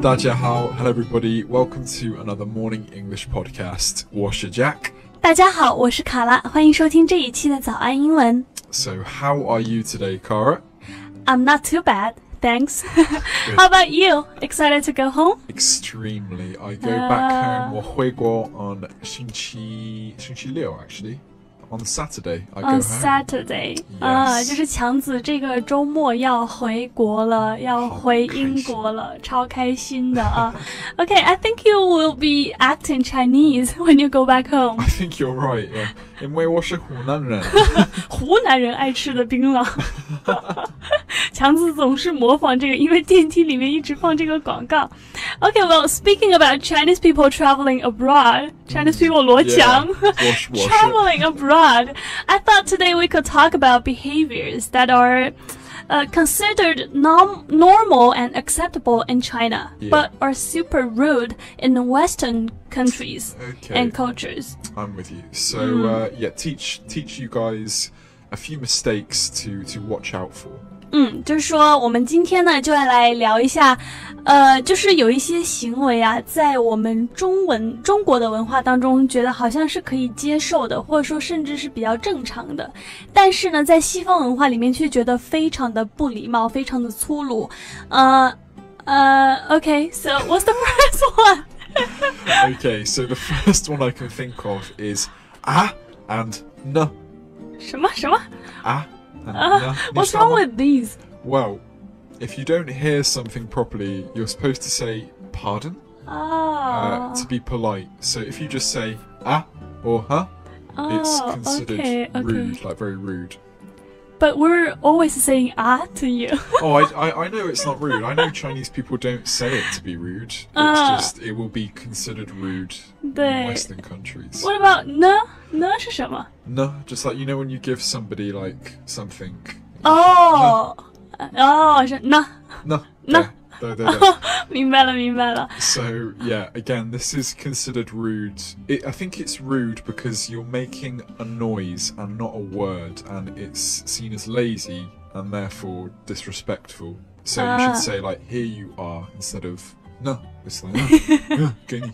大家好 Hello everybody, welcome to another morning English podcast. 我是 Jack. 大家好，我是卡拉，欢迎收听这一期的早安英文。So how are you today, Cara? I'm not too bad, thanks. How about you? Excited to go home? Extremely. I go back home. 我回国 on 星期六 actually.On Saturday, I go home. On Saturday, Yes. 就是强子这个周末要回国了，要回英国了，超开心的啊。Okay, I think you will be acting Chinese when you go back home. I think you're right, yeah. 因为我是湖南人。湖南人爱吃的槟榔。强子总是模仿这个，因为电梯里面一直放这个广告。Okay, well, speaking about Chinese people traveling abroad, Chinese people 罗强 traveling abroad, I thought today we could talk about behaviors that are considered normal and acceptable in China, but are super rude in Western countries and cultures. I'm with you. So, teach you guys a few mistakes to watch out for. 就是说我们今天呢就要来聊一下就是有一些行为啊在我们中国的文化当中觉得好像是可以接受的，或者说甚至是比较正常的，但是呢在西方文化里面却觉得非常的不礼貌，非常的粗鲁。Okay, so what's the first one? Okay, so the first one I can think of is and n. 什么 What's wrong with these? Well, if you don't hear something properly, you're supposed to say pardon to be polite. So if you just say or it's considered rude, like very rude. But we're always saying to you. Oh, I know it's not rude. I know Chinese people don't say it to be rude. It's just, it will be considered rude in Western countries. What about ne? Ne 是什么？ No, just like, you know when you give somebody like something.是 ne. No. 明白了。 So, yeah, again, this is considered rude. I think it's rude because you're making a noise and not a word, and it's seen as lazy and therefore disrespectful. So you should say, like, here you are, instead of, no, it's like, 给你。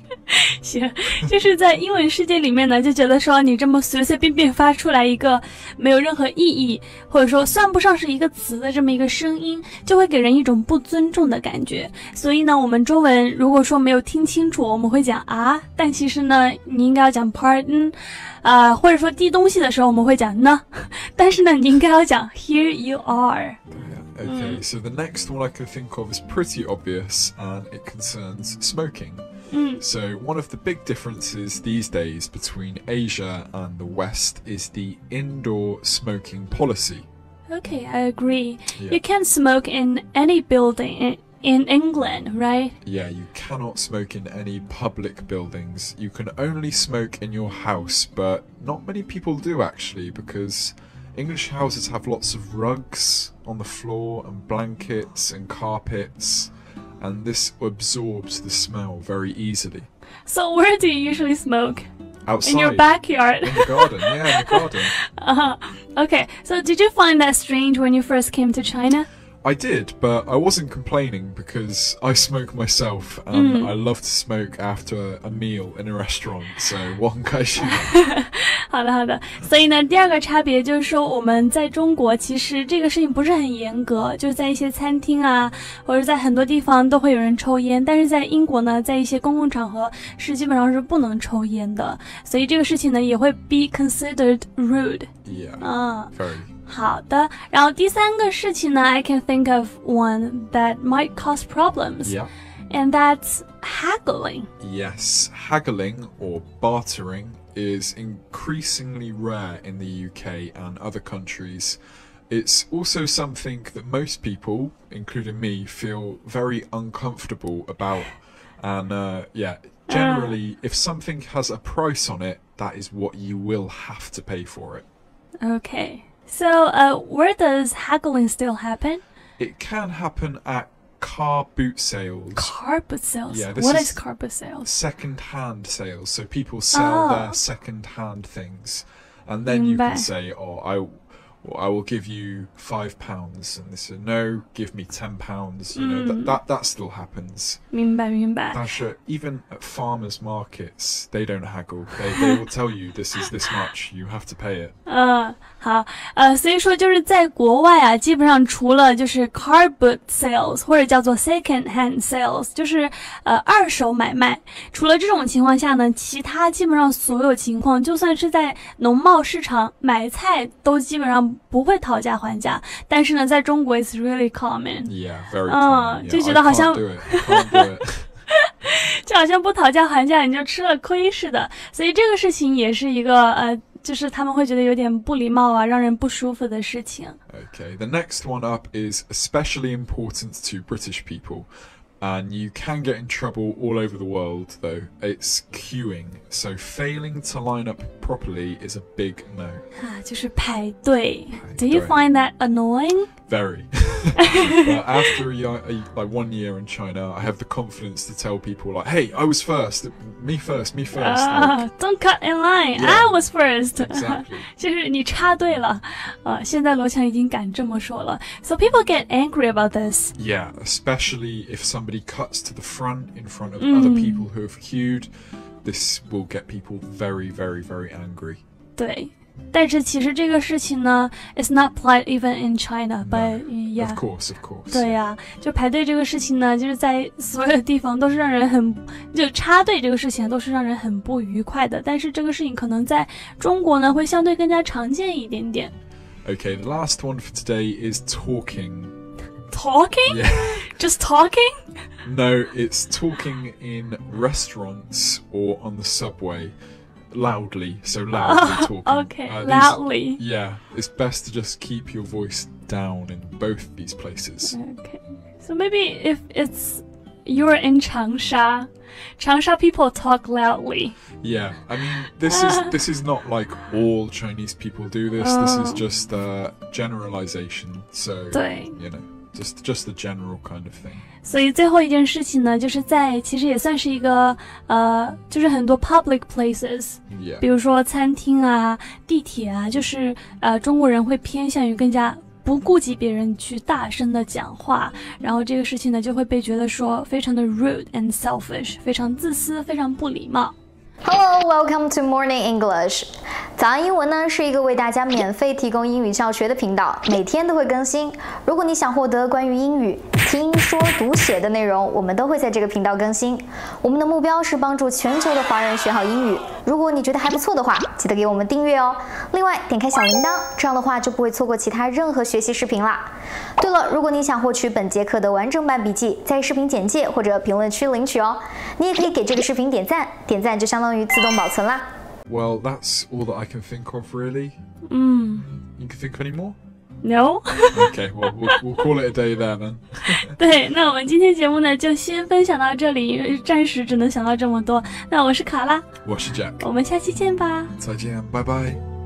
行，就是在英文世界里面呢，就觉得说你这么随随便便发出来一个没有任何意义，或者说算不上是一个词的这么一个声音，就会给人一种不尊重的感觉。所以呢，我们中文如果说没有听清楚，我们会讲但其实呢，你应该要讲 pardon，或者说递东西的时候我们会讲呢，但是呢，你应该要讲 here you are。Okay, so the next one I can think of is pretty obvious, and it concerns smoking. So one of the big differences these days between Asia and the West is the indoor smoking policy. Okay, I agree. Yeah. You can't smoke in any building in England, right? Yeah, you cannot smoke in any public buildings. You can only smoke in your house, but not many people do actually, because English houses have lots of rugs on the floor and blankets and carpets, and this absorbs the smell very easily. So where do you usually smoke? Outside. In your backyard? In the garden, yeah, in the garden. Okay, so did you find that strange when you first came to China? I did, but I wasn't complaining because I smoke myself, and I love to smoke after a meal in a restaurant, so 我很开心。好的，所以呢，第二个差别就是说，我们在中国其实这个事情不是很严格，就是在一些餐厅啊，或者在很多地方都会有人抽烟，但是在英国呢，在一些公共场合是基本上是不能抽烟的，所以这个事情呢也会 be considered rude. Yeah, very. 好的，然后第三个事情呢 I can think of one that might cause problems. Yeah. And that's haggling. Yes, haggling or bartering is increasingly rare in the UK and other countries. It's also something that most people, including me, feel very uncomfortable about. And generally, if something has a price on it, that is what you will have to pay for it. Okay. So, where does haggling still happen? It can happen at car boot sales. Car boot sales? Yeah, what is car boot sales? Second-hand sales. So people sell their second-hand things. And then you can say, or I will give you £5, and they say no, give me £10. You know that still happens. 明白明白。但是 even at farmers markets, they don't haggle. They will tell you this is this much. You have to pay it. 好，所以说就是在国外啊，基本上除了就是 car boot sales 或者叫做 second hand sales， 就是二手买卖。除了这种情况下呢，其他基本上所有情况，就算是在农贸市场买菜，都基本上不会讨价还价。但是呢，在中国 it's really common. Yeah, very common. 就觉得好像 I can't do it. 就好像不讨价还价你就吃了亏似的。所以这个事情也是一个就是他们会觉得有点不礼貌啊，让人不舒服的事情。Okay, the next one up is especially important to British people. And you can get in trouble all over the world, though. It's queuing. So failing to line up properly is a big no. 就是排队。Do you find that annoying? Very. But after like 1 year in China, I have the confidence to tell people like, "Hey, I was first. Me first. Me first." Don't cut in line. Yeah, I was first. Exactly. 就是你插队了。现在罗强已经敢这么说了。So people get angry about this. Yeah, especially if somebody cuts to the front in front of other people who have queued. This will get people very, very, very angry. 对。但是其实这个事情呢 it's not polite even in China, but yeah. Of course. 对呀，就排队这个事情呢，就是在所有的地方都是让人就插队这个事情都是让人很不愉快的。但是这个事情可能在中国呢会相对更加常见一点点。Okay, the last one for today is talking. Talking? Yeah. Just talking? No, it's talking in restaurants or on the subway. Loudly talking. Okay, loudly. Yeah, it's best to just keep your voice down in both these places. Okay, so maybe if it's you're in Changsha people talk loudly. Yeah, I mean this is not like all Chinese people do this. This is just a generalization. So 对 you know, just the general kind of thing. 所以最后一件事情呢，就是其实也算是一个就是很多 public places， Yeah. 比如说餐厅啊、地铁啊，就是中国人会偏向于更加不顾及别人去大声的讲话，然后这个事情呢就会被觉得说非常的 rude and selfish， 非常自私，非常不礼貌。Hello, welcome to Morning English. 早安英文呢是一个为大家免费提供英语教学的频道，每天都会更新。如果你想获得关于英语听说读写的内容，我们都会在这个频道更新。我们的目标是帮助全球的华人学好英语。如果你觉得还不错的话，记得给我们订阅哦。另外，点开小铃铛，这样的话就不会错过其他任何学习视频啦。对了，如果你想获取本节课的完整版笔记，在视频简介或者评论区领取哦。你也可以给这个视频点赞，点赞就相当于自动保存啦。Well, that's all that I can think of, really. You can think of any more? No. Okay, well, we'll call it a day there then. 对，那我们今天节目呢就先分享到这里，因为暂时只能想到这么多。那我是卡拉，我是 Jack. 我们下期见吧。再见，拜拜。